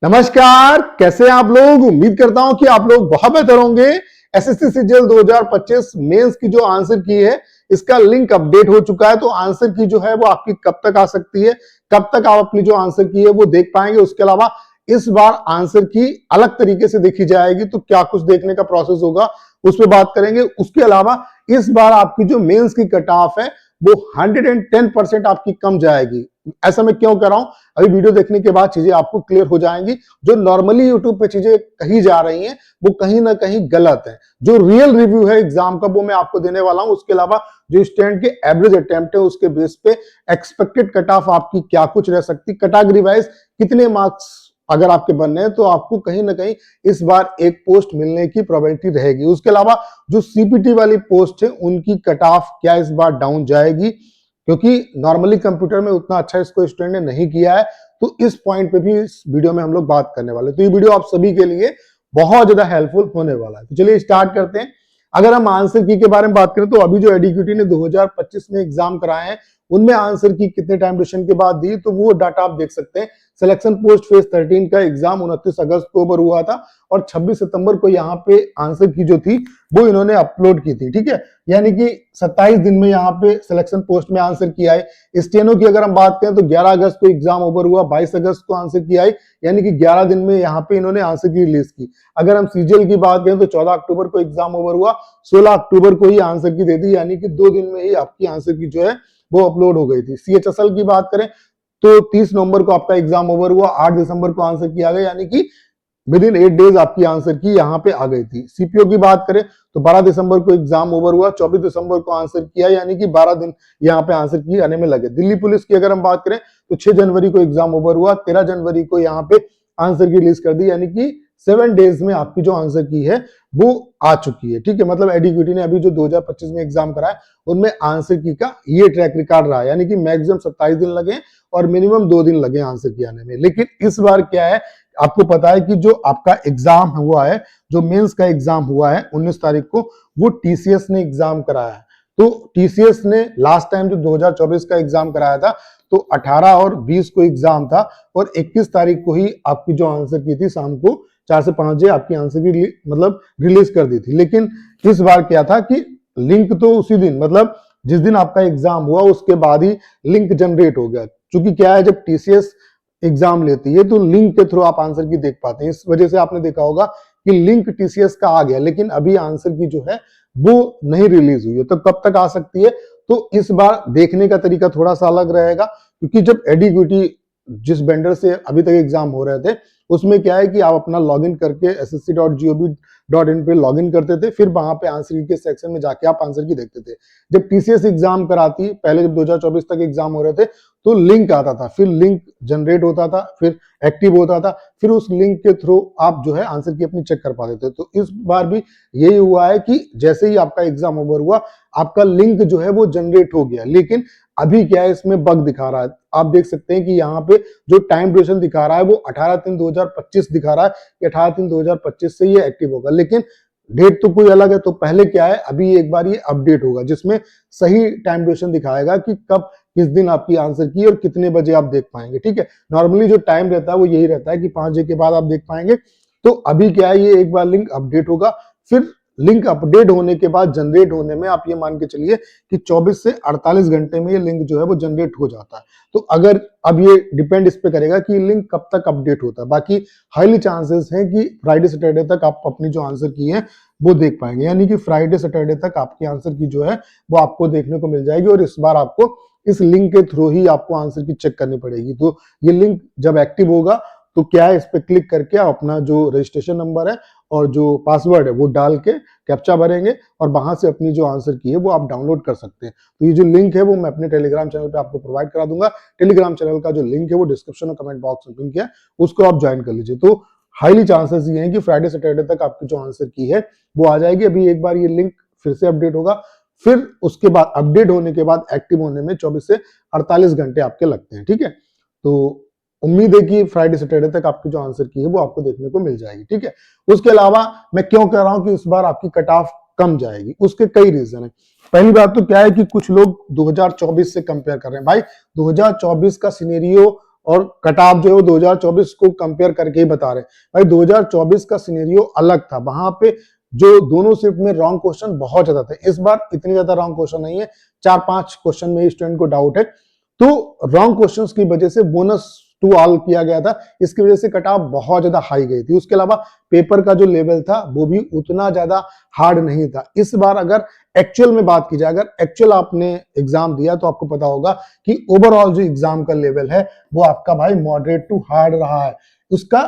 नमस्कार, कैसे हैं आप लोग। उम्मीद करता हूं कि आप लोग बहुत बेहतर होंगे। एसएससी सीजीएल 2025 मेंस की जो आंसर की है इसका लिंक अपडेट हो चुका है। तो आंसर की जो है वो आपकी कब तक आ सकती है, कब तक आप अपनी जो आंसर की है वो देख पाएंगे। उसके अलावा इस बार आंसर की अलग तरीके से देखी जाएगी, तो क्या कुछ देखने का प्रोसेस होगा उस पर बात करेंगे। उसके अलावा इस बार आपकी जो मेंस की कट ऑफ है वो 110% आपकी कम जाएगी। ऐसा मैं क्यों कर रहा हूं, अभी वीडियो देखने के बाद चीजें आपको क्लियर हो जाएंगी। जो नॉर्मली यूट्यूब पे चीजें कही जा रही हैं वो कहीं ना कहीं गलत है। जो रियल रिव्यू है एग्जाम का वो मैं आपको देने वाला हूं। उसके अलावा जो स्टैंड के एवरेज अटेम्प्ट है उसके बेस पे एक्सपेक्टेड कट ऑफ आपकी क्या कुछ रह सकती, कैटेगरी वाइज कितने मार्क्स अगर आपके बनने हैं तो आपको कहीं ना कहीं इस बार एक पोस्ट मिलने की प्रोबेबिलिटी रहेगी। उसके अलावा जो सीपीटी वाली पोस्ट है उनकी कट ऑफ क्या इस बार डाउन जाएगी, क्योंकि नॉर्मली कंप्यूटर में उतना अच्छा इसको स्टूडेंट ने नहीं किया है। तो इस पॉइंट पे भी इस वीडियो में हम लोग बात करने वाले हैं। तो ये वीडियो आप सभी के लिए बहुत ज्यादा हेल्पफुल होने वाला है। तो चलिए स्टार्ट करते हैं। अगर हम आंसर की के बारे में बात करें तो अभी जो एडीक्यूटी ने 2025 में एग्जाम कराए हैं उनमें आंसर की कितने टाइम ड्यूरेशन के बाद दी, तो वो डाटा आप देख सकते हैं। सिलेक्शन पोस्ट फेज 13 का एग्जाम 29 अगस्त को ओवर हुआ था और 26 सितंबर को यहाँ पे आंसर की जो थी वो इन्होंने अपलोड की थी। ठीक है, यानी कि 27 दिन में यहाँ पे सिलेक्शन पोस्ट में आंसर की आई। स्टेनो की अगर हम बात करें तो 11 अगस्त को एग्जाम ओवर हुआ, 22 अगस्त को आंसर की आई, यानी कि 11 दिन में यहाँ पे इन्होंने आंसर की रिलीज की। अगर हम सीजीएल की बात करें तो 14 अक्टूबर को एग्जाम ओवर हुआ, 16 अक्टूबर को ही आंसर की दे दी, यानी कि 2 दिन में ही आपकी आंसर की जो है वो अपलोड हो गई थी। सीएचएसएल की बात करें तो 30 नवंबर को आपका एग्जाम ओवर हुआ, 8 दिसंबर को आंसर किया गया, यानी कि विद इन 8 डेज आपकी आंसर की यहाँ पे आ गई थी। सीपीओ की बात करें तो 12 दिसंबर को एग्जाम ओवर हुआ, 24 दिसंबर को आंसर किया, यानी कि 12 दिन यहाँ पे आंसर की आने में लगे। दिल्ली पुलिस की अगर हम बात करें तो 6 जनवरी को एग्जाम ओवर हुआ, 13 जनवरी को यहाँ पे आंसर की रिलीज कर दी, यानी कि 7 डेज में आपकी जो आंसर की है वो आ चुकी है। ठीक है, मतलब एडीक्यूटी ने अभी जो 2025 में एग्जाम कराया उनमें आंसर की का ये ट्रैक रिकॉर्ड रहा, यानी कि मैक्सिमम 27 दिन लगे और मिनिमम 2 दिन लगे आंसर की आने में। लेकिन इस बार क्या है, आपको पता है कि जो आपका एग्जाम हुआ है, जो मेंस का एग्जाम हुआ है 19 तारीख को, वो टीसीएस ने एग्जाम कराया है। तो टीसीएस ने लास्ट टाइम जो 2024 का एग्जाम कराया था तो 18 और 20 को एग्जाम था और 21 तारीख को ही आपकी जो आंसर की थी शाम को 4 से 5 बजे आपकी आंसर की मतलब रिलीज कर दी थी। लेकिन इस बार क्या था कि लिंक तो उसी दिन, मतलब जिस दिन आपका एग्जाम हुआ उसके बाद ही लिंक जनरेट हो गया। क्योंकि क्या है, जब टीसीएस एग्जाम लेती है तो लिंक के थ्रू आप आंसर की देख पाते हैं। इस वजह से आपने देखा होगा कि लिंक टीसीएस का आ गया, लेकिन अभी आंसर की जो है वो नहीं रिलीज हुई है। तो कब तक आ सकती है, तो इस बार देखने का तरीका थोड़ा सा अलग रहेगा। क्योंकि जब एडीक्यूटी जिस वेंडर से अभी तक एग्जाम हो रहे थे उसमें क्या है कि आप अपना लॉगिन करके ssc.gov.in पे लॉगिन करते थे, फिर वहां पे आंसर की के सेक्शन में जाके आप आंसर की देखते थे। जब टीसीएस एग्जाम कराती, पहले जब 2024 तक एग्जाम हो रहे थे तो लिंक आता था, फिर लिंक जनरेट होता था, फिर एक्टिव होता था, फिर उस लिंक के थ्रू आप जो है आंसर की अपनी चेक कर पाते थे। तो इस बार भी यही हुआ है कि जैसे ही आपका एग्जाम ओवर हुआ आपका लिंक जो है वो जनरेट हो गया। लेकिन अभी क्या है, इसमें बग दिखा रहा है। आप देख सकते हैं कि यहाँ पे जो टाइम ड्यूरेशन दिखा रहा है वो 18/3/2025 दिखा रहा है कि 18/3/2025 से ये एक्टिव होगा, लेकिन डेट तो कोई अलग है। तो पहले क्या है, अभी एक बार ये अपडेट होगा जिसमें सही टाइम ड्यूरेशन दिखाएगा कि कब किस दिन आपकी आंसर की और कितने बजे आप देख पाएंगे। ठीक है, नॉर्मली जो टाइम रहता है वो यही रहता है कि 5 बजे के बाद आप देख पाएंगे। तो अभी क्या है, ये एक बार लिंक अपडेट होगा, फिर लिंक अपडेट होने के बाद जनरेट होने में आप ये मान के चलिए कि 24 से 48 घंटे में ये लिंक जो है वो जनरेट हो जाता है। तो अगर अब ये डिपेंड इस पे करेगा कि लिंक कब तक अपडेट होता है। बाकी हाईली चांसेस हैं कि फ्राइडे सैटरडे तक आप अपनी जो आंसर की है वो देख पाएंगे, यानी कि फ्राइडे सैटरडे तक आपकी आंसर की जो है वो आपको देखने को मिल जाएगी। और इस बार आपको इस लिंक के थ्रू ही आपको आंसर की चेक करनी पड़ेगी। तो ये लिंक जब एक्टिव होगा तो क्या है, इस पे क्लिक करके आप अपना जो रजिस्ट्रेशन नंबर है और जो पासवर्ड है वो डाल के कैप्चा भरेंगे और वहां से अपनी जो आंसर की है वो आप डाउनलोड कर सकते हैं। तो ये जो लिंक है वो मैं अपने टेलीग्राम चैनल पे आपको प्रोवाइड करा दूंगा। टेलीग्राम चैनल का जो लिंक है वो डिस्क्रिप्शन और कमेंट बॉक्स में लिंक है, उसको आप ज्वाइन कर लीजिए। तो हाईली चांसेस ये हैं कि फ्राइडे सैटरडे तक आपकी जो आंसर की है वो आ जाएगी। अभी एक बार ये लिंक फिर से अपडेट होगा, फिर उसके बाद अपडेट होने के बाद एक्टिव होने में 24 से 48 घंटे आपके लगते हैं। ठीक है, तो उम्मीद है कि फ्राइडे सैटरडे तक आपकी जो आंसर की है वो आपको देखने को मिल जाएगी। ठीक है, उसके अलावा मैं क्यों कह रहा हूं कि इस बार आपकी कट ऑफ कम जाएगी, उसके कई रीजन है। पहली बात तो क्या है कि कुछ लोग 2024 से कंपेयर कर रहे हैं। भाई 2024 का सिनेरियो और कट ऑफ जो है वो 2024 को कंपेयर करके ही बता रहे हैं। भाई 2024 का सिनेरियो अलग था, वहां पे जो दोनों शिफ्ट में रॉन्ग क्वेश्चन बहुत ज्यादा थे। इस बार इतनी ज्यादा रॉन्ग क्वेश्चन नहीं है, 4-5 क्वेश्चन में स्टूडेंट को डाउट है, तो रॉन्ग क्वेश्चंस की वजह से बोनस टू ऑल किया गया था, इसकी वजह से कट ऑफ बहुत ज्यादा हाई गई थी। उसके अलावा पेपर का जो लेवल था वो भी उतना ज्यादा हार्ड नहीं था। इस बार अगर एक्चुअल में बात की जाए, अगर एक्चुअल आपने एग्जाम दिया तो आपको पता होगा कि ओवरऑल जो एग्जाम का लेवल है वो आपका भाई मॉडरेट टू हार्ड रहा है। उसका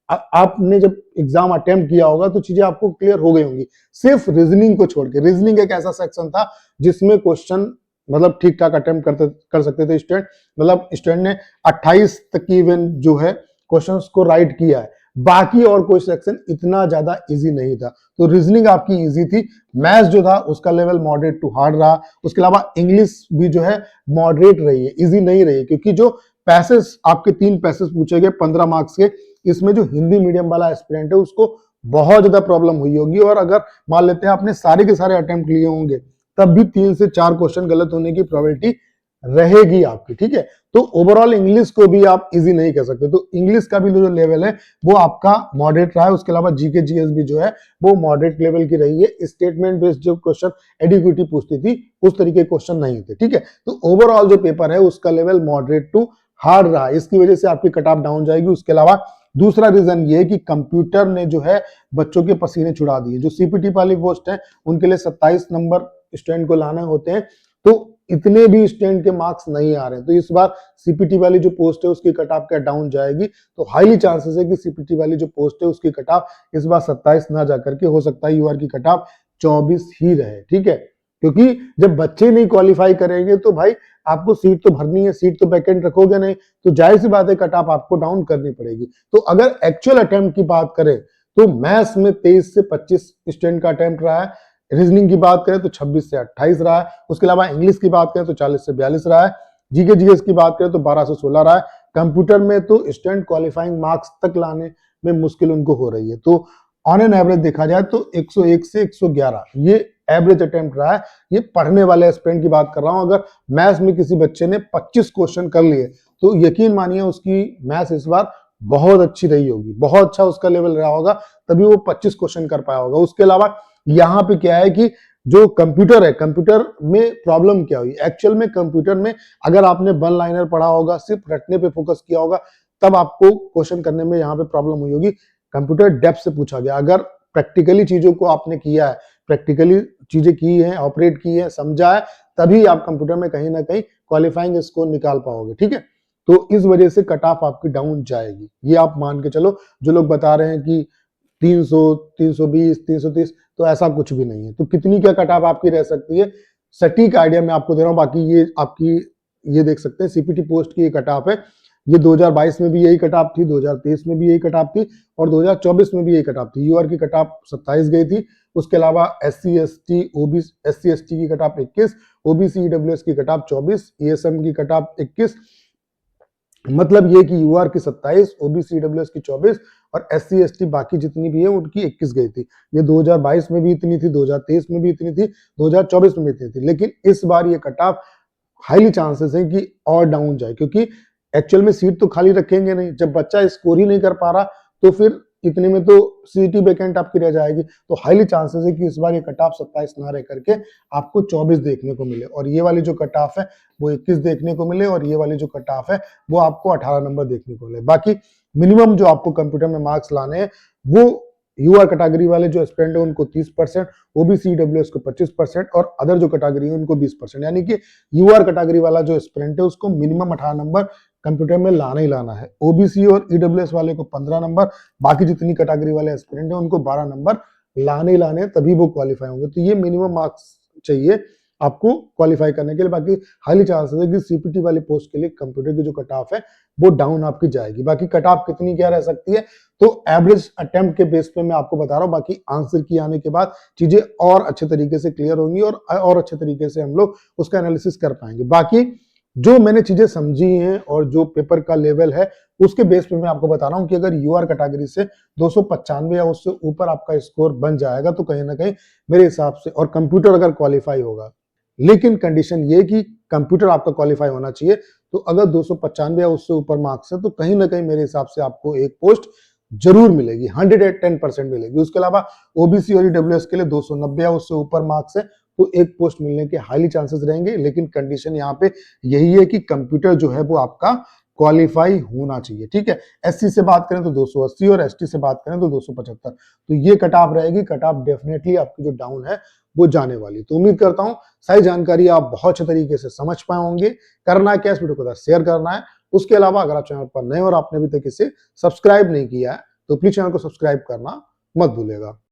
आपने जब एग्जाम अटेम्प्ट किया होगा तो चीजें आपको क्लियर हो गई होंगी, सिर्फ रीजनिंग को छोड़ के। रीजनिंग एक ऐसा सेक्शन था जिसमें क्वेश्चन मतलब ठीक ठाक अटेम्प्ट कर सकते थे स्टूडेंट, मतलब स्टूडेंट ने 28 तक की इवन जो है क्वेश्चंस को राइट किया है, बाकी और कोई सेक्शन इतना ज्यादा इजी नहीं था। तो रीजनिंग आपकी इजी थी। मैथ्स जो था उसका लेवल मॉडरेट टू हार्ड रहा। उसके अलावा इंग्लिश भी जो है मॉडरेट रही है, इजी नहीं रही है, क्योंकि जो पैसेज आपके 3 पैसेज पूछे गए 15 मार्क्स के, इसमें जो हिंदी मीडियम वाला एस्पिरेंट है उसको बहुत ज्यादा प्रॉब्लम हुई होगी। और अगर मान लेते हैं आपने सारे के सारे अटेम्प्ट लिए होंगे तब भी 3 से 4 क्वेश्चन गलत होने की प्रोबेबिलिटी रहेगी आपकी, ठीक है। तो ओवरऑल इंग्लिश को भी आप इजी नहीं कह सकते, तो इंग्लिश का भी जो लेवल है वो आपका मॉडरेट रहा है। उसके अलावा जीके जीएस भी जो है वो मॉडरेट लेवल की रही है। स्टेटमेंट बेस्ड जो क्वेश्चन एडिक्विटी पूछती थी उस तरीके क्वेश्चन नहीं थे, ठीक है। तो ओवरऑल जो पेपर है उसका लेवल मॉडरेट टू हार्ड रहा, इसकी वजह से आपकी कट ऑफ डाउन जाएगी। उसके अलावा दूसरा रीजन ये है कि कंप्यूटर ने जो है बच्चों के पसीने छुड़ा दिए। जो सीपीटी वाली पोस्ट है उनके लिए 27 नंबर स्टूडेंट को लाने होते हैं, तो इतने भी स्टूडेंट के मार्क्स नहीं आ रहे हैं। तो इस बार सीपीटी वाली जो पोस्ट है उसकी कट ऑफ क्या डाउन जाएगी, तो हाईली चांसेस है कि सीपीटी वाली जो पोस्ट है उसकी कट ऑफ इस बार 27 ना जाकर के हो सकता है यूआर की कट ऑफ 24 ही रहे, ठीक है। क्योंकि जब बच्चे नहीं क्वालिफाई करेंगे तो भाई आपको सीट तो भरनी है, सीट तो वैकेंट रखोगे नहीं, तो जाहिर सी बात है कट ऑफ आपको डाउन करनी पड़ेगी। तो अगर एक्चुअल अटेम्प्ट की बात करें तो मैथ्स में 23 से 25 स्टूडेंट का अटेम्प्ट रहा है। रीजनिंग की बात करें तो 26 से 28 रहा है। उसके अलावा इंग्लिश की बात करें तो 40 से 42 रहा है। जीके जीएस की बात करें तो 12 से 16 रहा है। कंप्यूटर में तो स्टूडेंट क्वालिफाइंग मार्क्स तक लाने में मुश्किल उनको हो रही है। तो ऑन एन एवरेज देखा जाए तो 101 से 111 ये एवरेज अटेम्प्ट रहा है। ये पढ़ने वाले स्टूडेंट की बात कर रहा हूं। अगर मैथ्स में किसी बच्चे ने 25 क्वेश्चन कर लिए तो यकीन मानिए उसकी मैथ्स इस बार बहुत अच्छी रही होगी, बहुत अच्छा उसका लेवल रहा होगा, तभी वो 25 क्वेश्चन कर पाया होगा। उसके अलावा यहाँ पे क्या है कि जो कंप्यूटर है, कंप्यूटर में प्रॉब्लम क्या हुई एक्चुअल में, कंप्यूटर में अगर आपने वन लाइनर पढ़ा होगा, सिर्फ रटने पे फोकस किया होगा, तब आपको क्वेश्चन करने में यहाँ पे प्रॉब्लम हुई होगी। कंप्यूटर डेप्थ से पूछा गया, अगर प्रैक्टिकली चीजों को आपने किया है, प्रैक्टिकली चीजें की है, ऑपरेट की है, समझा है, तभी आप कंप्यूटर में कहीं ना कहीं क्वालिफाइंग स्कोर निकाल पाओगे, ठीक है। तो इस वजह से कट ऑफ आपकी डाउन जाएगी, ये आप मान के चलो। जो लोग बता रहे हैं कि 300, 320, 330, तो ऐसा कुछ भी नहीं है। तो कितनी क्या कट ऑफ आपकी रह सकती है, सटीक आइडिया मैं आपको दे रहा हूँ। बाकी ये आपकी ये देख सकते हैं सीपीटी पोस्ट की ये कट ऑफ है। ये 2022 में भी यही कट ऑफ थी, 2023 में भी यही कट ऑफ थी और 2024 में भी यही कट ऑफ थी। यूआर की कट ऑफ 27 गई थी। उसके अलावा एससी एसटी की कट ऑफ 21, ओबीसी ईडब्ल्यूएस की कट ऑफ 24, ईएसएम की कट ऑफ 21। मतलब ये कि यूआर की 27, ओबीसी ईडब्ल्यूएस की 24 और एससी एसटी बाकी जितनी भी है उनकी 21 गई थी। ये 2022 में भी इतनी थी, 2023 में भी इतनी थी, 2024 में भी इतनी थी। लेकिन इस बार ये कट ऑफ हाईली चांसेस है कि और डाउन जाए, क्योंकि एक्चुअल में सीट तो खाली रखेंगे नहीं। जब बच्चा स्कोर ही नहीं कर पा रहा तो फिर इतने में तो सीटी वैकेंट आपकी रह जाएगी। तो हाईली चांसेस है कि इस बार ये कट ऑफ 27 ना रह करके आपको 24 देखने को मिले, और ये वाली जो कट ऑफ है वो 21 देखने को मिले, और ये वाली जो कट ऑफ है वो आपको 18 नंबर देखने को मिले। बाकी मिनिमम जो आपको कंप्यूटर में मार्क्स लाने हैं वो यूआर कैटेगरी वाले जो स्टूडेंट है उनको 30%, ओबीसी ईडब्ल्यूएस को 25% और अदर जो कैटेगरी है उनको 20%। यानी कि यूआर कैटेगरी वाला जो स्टूडेंट है उसको मिनिमम 18 नंबर कंप्यूटर में लाना ही लाना है। ओबीसी और ईडब्ल्यूएस वाले को 15 नंबर, बाकी जितनी कैटेगरी वाले एस्पिरेंट हैं उनको 12 नंबर लाने ही लाने, तभी वो क्वालिफाई होंगे। तो ये मिनिमम मार्क्स चाहिए आपको क्वालिफाई करने के लिए। बाकी हाईली चांसेस है कि सीपीटी वाली पोस्ट के लिए कंप्यूटर की जो कट ऑफ है वो डाउन आपकी जाएगी। बाकी कट ऑफ कितनी क्या रह सकती है तो एवरेज अटेम्प्ट के बेस पे मैं आपको बता रहा हूँ। बाकी आंसर की आने के बाद चीजें और अच्छे तरीके से क्लियर होंगी और अच्छे तरीके से हम लोग उसका एनालिसिस कर पाएंगे। बाकी जो मैंने चीजें समझी हैं और जो पेपर का लेवल है उसके बेस पे मैं आपको बता रहा हूँ कि अगर यूआर कैटेगरी से 295 या उससे ऊपर आपका स्कोर बन जाएगा तो कहीं ना कहीं मेरे हिसाब से, और कंप्यूटर अगर क्वालिफाई होगा, लेकिन कंडीशन ये कि कंप्यूटर आपका क्वालिफाई होना चाहिए, तो अगर 295 या उससे ऊपर मार्क्स है तो कहीं ना कहीं मेरे हिसाब से आपको एक पोस्ट जरूर मिलेगी, 110% मिलेगी। उसके अलावा ओबीसी और ईडब्ल्यूएस के लिए 290 या उससे ऊपर मार्क्स है तो एक पोस्ट मिलने के हाईली चांसेस रहेंगे, लेकिन कंडीशन यहाँ पे यही है कि कंप्यूटर जो है वो आपका क्वालिफाई होना चाहिए। ठीक है, एससी से बात करें तो 280 और एसटी से बात करें तो 275। तो ये कट ऑफ रहेगी, कट ऑफ डेफिनेटली आपकी जो डाउन है वो जाने वाली। तो उम्मीद करता हूं सारी जानकारी आप बहुत अच्छे तरीके से समझ पाए होंगे। करना क्या, इस वीडियो को शेयर करना है। उसके अलावा अगर आप चैनल पर नए और आपने अभी तक इसे सब्सक्राइब नहीं किया है तो प्लीज चैनल को सब्सक्राइब करना मत भूलिएगा।